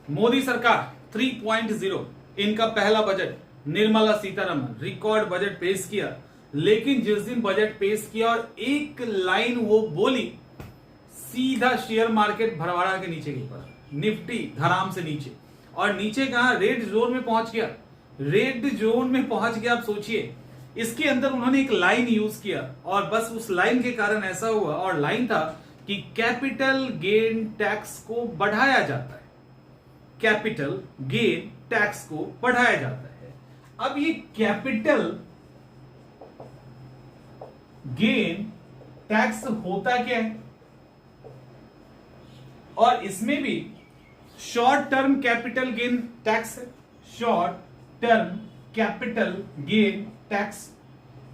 मोदी सरकार 3.0 इनका पहला budget, Nirmala Sitharaman record budget पेश किया। लेकिन जिस दिन बजट पेश किया और एक लाइन वो बोली, सीधा शेयर मार्केट भरवाड़ा के नीचे गिर पड़ा, निफ्टी धराम से नीचे। और नीचे कहा, रेड जोन में पहुंच गया। रेड जोन में पहुंच गया। आप सोचिए, इसके अंदर उन्होंने एक लाइन यूज किया और बस उस लाइन के कारण ऐसा हुआ। और लाइन था कि कैपिटल गेन टैक्स को बढ़ाया जाता है, कैपिटल गेन टैक्स को बढ़ाया जाता है। अब ये कैपिटल गेन टैक्स होता क्या है, और इसमें भी short term capital gain tax है, short term capital gain tax,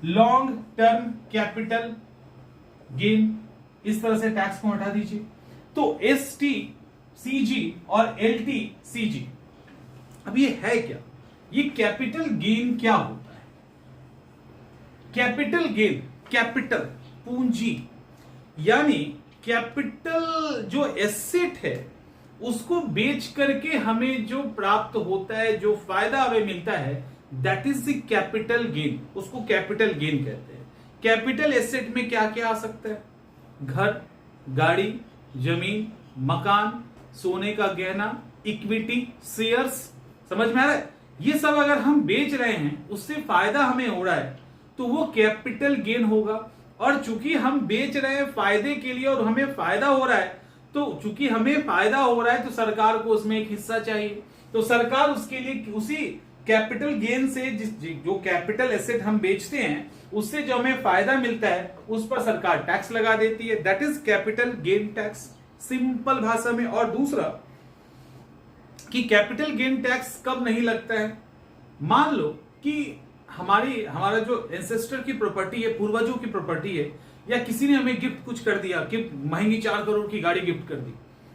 long term capital gain, इस तरह से टैक्स को हटा दीजिए। तो STCG और LTCG, अब ये है क्या, ये कैपिटल गेन क्या होता है? कैपिटल गेन, कैपिटल पूंजी, यानी कैपिटल जो एसेट है उसको बेच करके हमें जो प्राप्त होता है, जो फायदा हमें मिलता है, that is the capital gain, उसको कैपिटल गेन कहते हैं। कैपिटल एसेट में क्या क्या आ सकता है? घर, गाड़ी, जमीन, मकान, सोने का गहना, इक्विटी, शेयर्स, समझ में आ रहा है? ये सब अगर हम बेच रहे हैं, उससे फायदा हमें हो रहा है, तो वो कैपिटल गेन होगा। और चूंकि हम बेच रहे हैं फायदे के लिए और हमें फायदा हो रहा है, तो चूंकि हमें फायदा हो रहा है तो सरकार को उसमें एक हिस्सा चाहिए। तो सरकार उसके लिए उसी कैपिटल गेन से, जो कैपिटल एसेट हम बेचते हैं, उससे जो हमें फायदा मिलता है उस पर सरकार टैक्स लगा देती है। That is capital gain tax, simple भाषा में। और दूसरा कि कैपिटल गेन टैक्स कब नहीं लगता है? मान लो कि हमारा जो एंसेस्टर की प्रॉपर्टी है, पूर्वजों की प्रॉपर्टी है, या किसी ने हमें गिफ्ट कुछ कर दिया, गिफ्ट महंगी 4 करोड़ की गाड़ी गिफ्ट कर दी,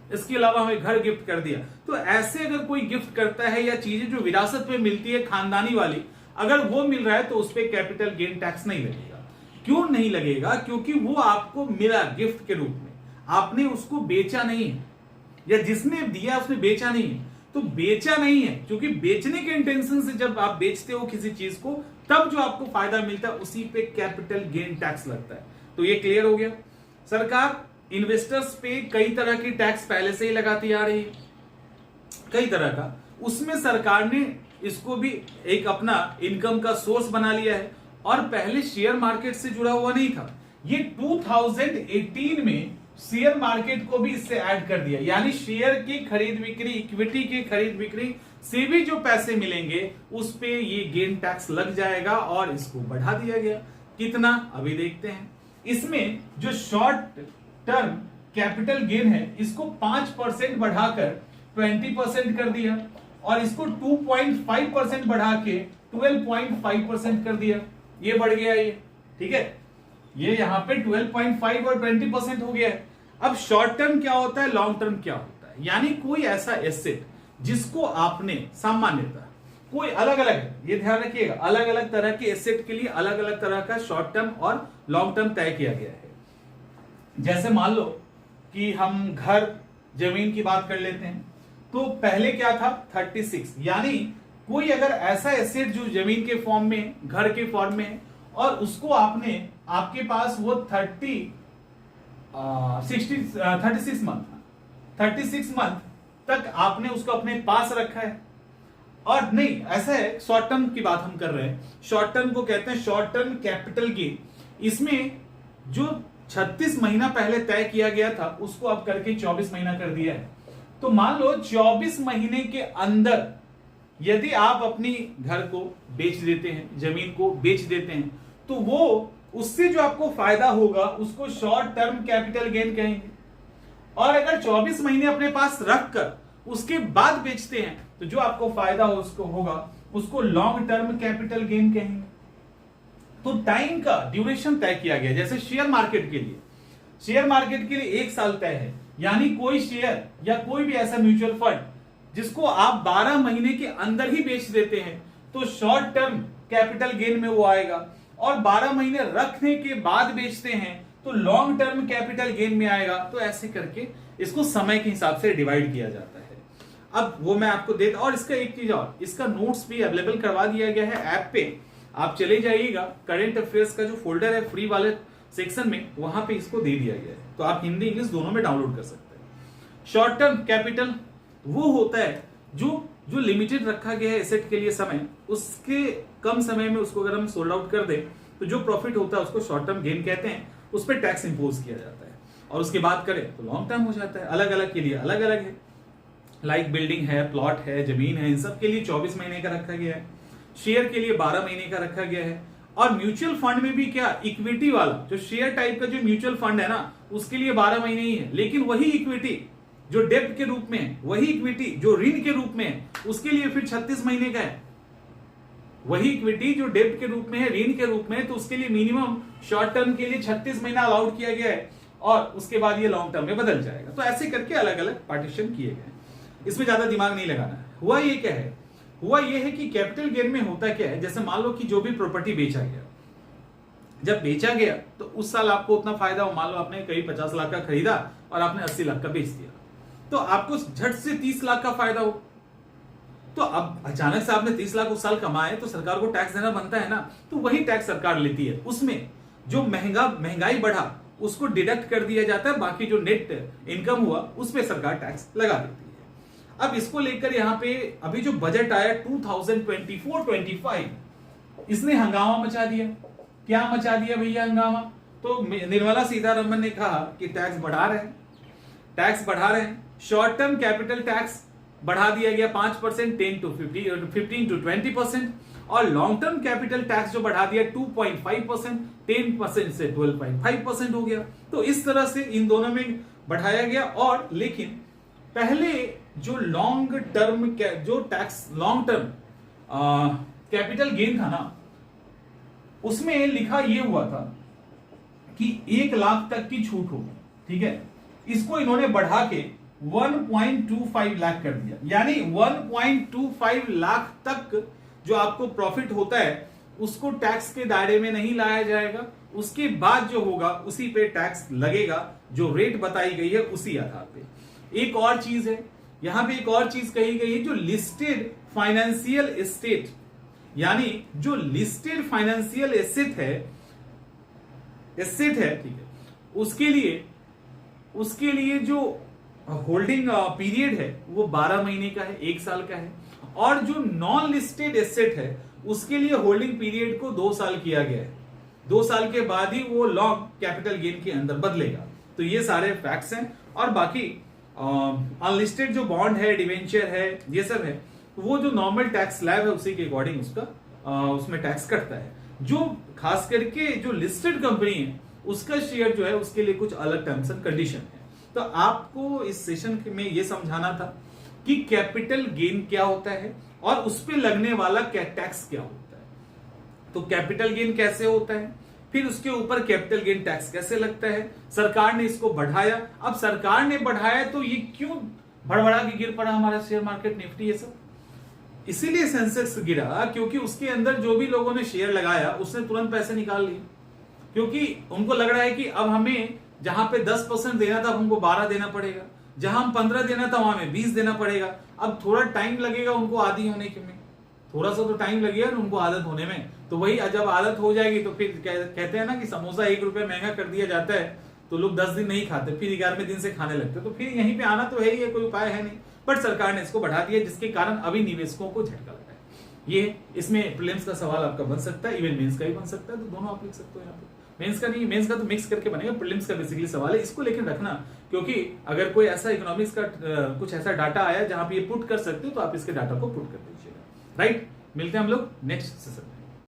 इसके अलावा हमें घर गिफ्ट कर दिया, तो ऐसे अगर कोई गिफ्ट करता है या चीजें जो विरासत में मिलती है खानदानी वाली, अगर वो मिल रहा है तो उस पर कैपिटल गेन टैक्स नहीं लगेगा। क्यों नहीं लगेगा? क्योंकि वो आपको मिला गिफ्ट के रूप में, आपने उसको बेचा नहीं है, या जिसने दिया उसने बेचा नहीं है। तो बेचा नहीं है, क्योंकि बेचने के इंटेंशन से जब आप बेचते हो किसी चीज को, तब जो आपको फायदा मिलता है उसी पे कैपिटल गेन टैक्स लगता है। तो ये क्लियर हो गया। सरकार इन्वेस्टर्स पे कई तरह की टैक्स पहले से ही लगाती आ रही है, कई तरह का। उसमें सरकार ने इसको भी एक अपना इनकम का सोर्स बना लिया है, और पहले शेयर मार्केट से जुड़ा हुआ नहीं था। ये 2018 में शेयर मार्केट को भी इससे ऐड कर दिया, यानी शेयर की खरीद बिक्री, इक्विटी की खरीद बिक्री से भी जो पैसे मिलेंगे उस पे ये गेन टैक्स लग जाएगा, और इसको बढ़ा दिया गया। कितना, अभी देखते हैं। इसमें जो शॉर्ट टर्म कैपिटल गेन है, इसको 5% बढ़ाकर 20% कर दिया, और इसको 2.5% बढ़ा के 12.5% कर दिया। ये बढ़ गया, ये ठीक है, ये यहां पे 12.5 और 20% हो गया है। अब शॉर्ट टर्म क्या होता है, लॉन्ग टर्म क्या होता है? यानी कोई ऐसा एसेट जिसको आपने सामान्यतः कोई अलग अलग है, ये ध्यान रखिएगा, अलग अलग तरह के एसेट के लिए अलग अलग तरह का शॉर्ट टर्म और लॉन्ग टर्म तय किया गया है। जैसे मान लो कि हम घर, जमीन की बात कर लेते हैं, तो पहले क्या था 36, यानी कोई अगर ऐसा एसेट जो जमीन के फॉर्म में, घर के फॉर्म में है, और उसको आपके पास वो 36 मंथ तक आपने उसको अपने पास रखा है। और नहीं, ऐसा है, शॉर्ट टर्म की बात हम कर रहे हैं, शॉर्ट टर्म को कहते हैं शॉर्ट टर्म कैपिटल गेन। इसमें जो 36 महीना पहले तय किया गया था, उसको अब करके 24 महीना कर दिया है। तो मान लो 24 महीने के अंदर यदि आप अपनी घर को बेच देते हैं, जमीन को बेच देते हैं, तो वो उससे जो आपको फायदा होगा उसको शॉर्ट टर्म कैपिटल गेन कहेंगे। और अगर 24 महीने अपने पास रखकर उसके बाद बेचते हैं, तो जो आपको फायदा हो उसको होगा उसको लॉन्ग टर्म कैपिटल गेन कहेंगे। तो टाइम का ड्यूरेशन तय किया गया। जैसे शेयर मार्केट के लिए, शेयर मार्केट के लिए 1 साल तय है, यानी कोई शेयर या कोई भी ऐसा म्यूचुअल फंड जिसको आप 12 महीने के अंदर ही बेच देते हैं, तो शॉर्ट टर्म कैपिटल गेन में वो आएगा। और 12 महीने रखने के बाद बेचते हैं तो लॉन्ग टर्म कैपिटल गेन में आएगा। तो ऐसे करके इसको समय के हिसाब से डिवाइड किया जाता है। अब वो मैं आपको देता, और इसका एक चीज और, इसका नोट्स भी अवेलेबल करवा दिया गया है ऐप पे। आप चले जाइएगा, करंट अफेयर्स का जो फोल्डर है फ्री वाले सेक्शन में, वहां पे इसको दे दिया गया है, तो आप हिंदी इंग्लिश दोनों में डाउनलोड कर सकते हैं। शॉर्ट टर्म कैपिटल वो होता है जो लिमिटेड रखा गया है एसेट के लिए समय, उसके कम समय में उसको अगर हम सोल्ड आउट कर दें तो जो प्रॉफिट होता है उसको शॉर्ट टर्म गेन कहते हैं, उस पर टैक्स इंपोज किया जाता है। और उसकी बात करें तो लॉन्ग टर्म हो जाता है, अलग अलग के लिए अलग अलग है। लाइक बिल्डिंग है, प्लॉट है, जमीन है, इन सब के लिए 24 महीने का रखा गया है। शेयर के लिए 12 महीने का रखा गया है। और म्यूचुअल फंड में भी क्या, इक्विटी वाला जो शेयर टाइप का जो म्यूचुअल फंड है ना, उसके लिए 12 महीने ही है। लेकिन वही इक्विटी जो डेब्ट के रूप में है, वही इक्विटी जो ऋण के रूप में है, उसके लिए फिर 36 महीने का है। वही इक्विटी जो डेब्ट के रूप में है, ऋण के रूप में है, तो उसके लिए मिनिमम शॉर्ट टर्म के लिए 36 महीना अलाउड किया गया है, और उसके बाद ये लॉन्ग टर्म में बदल जाएगा। तो ऐसे करके अलग अलग पार्टीशन किए गए। इसमें ज्यादा दिमाग नहीं लगाना है। हुआ ये क्या है, हुआ ये है कि कैपिटल गेन में होता क्या है, जैसे मान लो कि जो भी प्रॉपर्टी बेचा गया, जब बेचा गया तो उस साल आपको उतना फायदा हो, मान लो आपने करीब 50 लाख का खरीदा और आपने 80 लाख का बेच दिया, तो आपको झट से 30 लाख का फायदा हो। तो अब अचानक से आपने 30 लाख उस साल कमाए, तो सरकार को टैक्स देना बनता है ना, तो वही टैक्स सरकार लेती है। उसमें जो महंगाई बढ़ा उसको डिडक्ट कर दिया जाता है, बाकी जो नेट इनकम हुआ उस पर सरकार टैक्स लगा देती है। अब इसको लेकर यहाँ पे अभी जो बजट आया 2024-25, इसने हंगामा मचा दिया। क्या मचा दिया भैया हंगामा? तो निर्मला सीतारमन ने कहा कि टैक्स बढ़ा रहे हैं। शॉर्ट टर्म कैपिटल टैक्स बढ़ा दिया गया 5%, 10 to 15 to 20%, और लॉन्ग टर्म कैपिटल टैक्स जो बढ़ा दिया 2.5%, 10% से 12.5% हो गया। तो इस तरह से इन दोनों में बढ़ाया गया। और लेकिन पहले जो लॉन्ग टर्म कैपिटल गेन था ना, उसमें लिखा ये हुआ था कि 1 लाख तक की छूट होगी, ठीक है। इसको इन्होंने बढ़ा के 1.25 लाख कर दिया, यानी 1.25 लाख तक जो आपको प्रॉफिट होता है उसको टैक्स के दायरे में नहीं लाया जाएगा। उसके बाद जो होगा उसी पे टैक्स लगेगा, जो रेट बताई गई है उसी आधार पे। एक और चीज है, यहां पे एक और चीज कही गई है, जो लिस्टेड फाइनेंशियल एसेट, यानी जो लिस्टेड फाइनेंशियल एसेट है, ठीक है, उसके लिए जो होल्डिंग पीरियड है वो 12 महीने का है, 1 साल का है। और जो नॉन लिस्टेड एसेट है उसके लिए होल्डिंग पीरियड को 2 साल किया गया है। 2 साल के बाद ही वो लॉन्ग कैपिटल गेन के अंदर बदलेगा। तो ये सारे फैक्ट्स हैं। और बाकी अनलिस्टेड जो बॉन्ड है, डिवेंचर है, ये सब है, वो जो नॉर्मल टैक्स स्लैब है उसी के अकॉर्डिंग उसमें टैक्स कटता है। जो खास करके जो लिस्टेड कंपनी है उसका शेयर जो है उसके लिए कुछ अलग टर्म्स एंड कंडीशन है। तो आपको इस सेशन में ये समझाना था कि कैपिटल गेन क्या होता है और उस पे लगने वाला टैक्स क्या होता है। तो कैपिटल गेन कैसे होता है, फिर उसके ऊपर कैपिटल गेन टैक्स कैसे लगता है, सरकार ने इसको बढ़ाया। अब सरकार ने बढ़ाया तो ये क्यों भड़बड़ा के गिर पड़ा हमारा शेयर मार्केट, निफ्टी, ये सब? इसीलिए सेंसेक्स गिरा क्योंकि उसके अंदर जो भी लोगों ने शेयर लगाया उसने तुरंत पैसे निकाल लिए, क्योंकि उनको लग रहा है कि अब हमें जहां पे 10% देना था हमको 12 देना पड़ेगा, जहां हम 15 देना था वहां में 20 देना पड़ेगा। अब थोड़ा टाइम लगेगा उनको आदी होने के में, थोड़ा सा तो टाइम लगेगा ना उनको आदत होने में। तो वही जब आदत हो जाएगी तो फिर कहते हैं ना कि समोसा 1 रुपए महंगा कर दिया जाता है तो लोग 10 दिन नहीं खाते, फिर 11वें दिन से खाने लगते। तो फिर यहीं पे आना तो है ही, कोई उपाय है नहीं। बट सरकार ने इसको बढ़ा दिया, जिसके कारण अभी निवेशकों को झटका लगा है। ये इसमें प्रीलिम्स का सवाल आपका बन सकता है, इवन मेंस का भी बन सकता है, तो दोनों आप लिख सकते हो यहाँ पे। मेंस का नहीं, मेंस का तो मिक्स करके बनेगा, प्रीलिम्स का बेसिकली सवाल है, इसको लेकर रखना। क्योंकि अगर कोई ऐसा इकोनॉमिक्स का कुछ ऐसा डाटा आया जहां पे ये पुट कर सकते हो तो आप इसके डाटा को पुट कर दीजिएगा। राइट, मिलते हैं हम लोग नेक्स्ट सेशन में।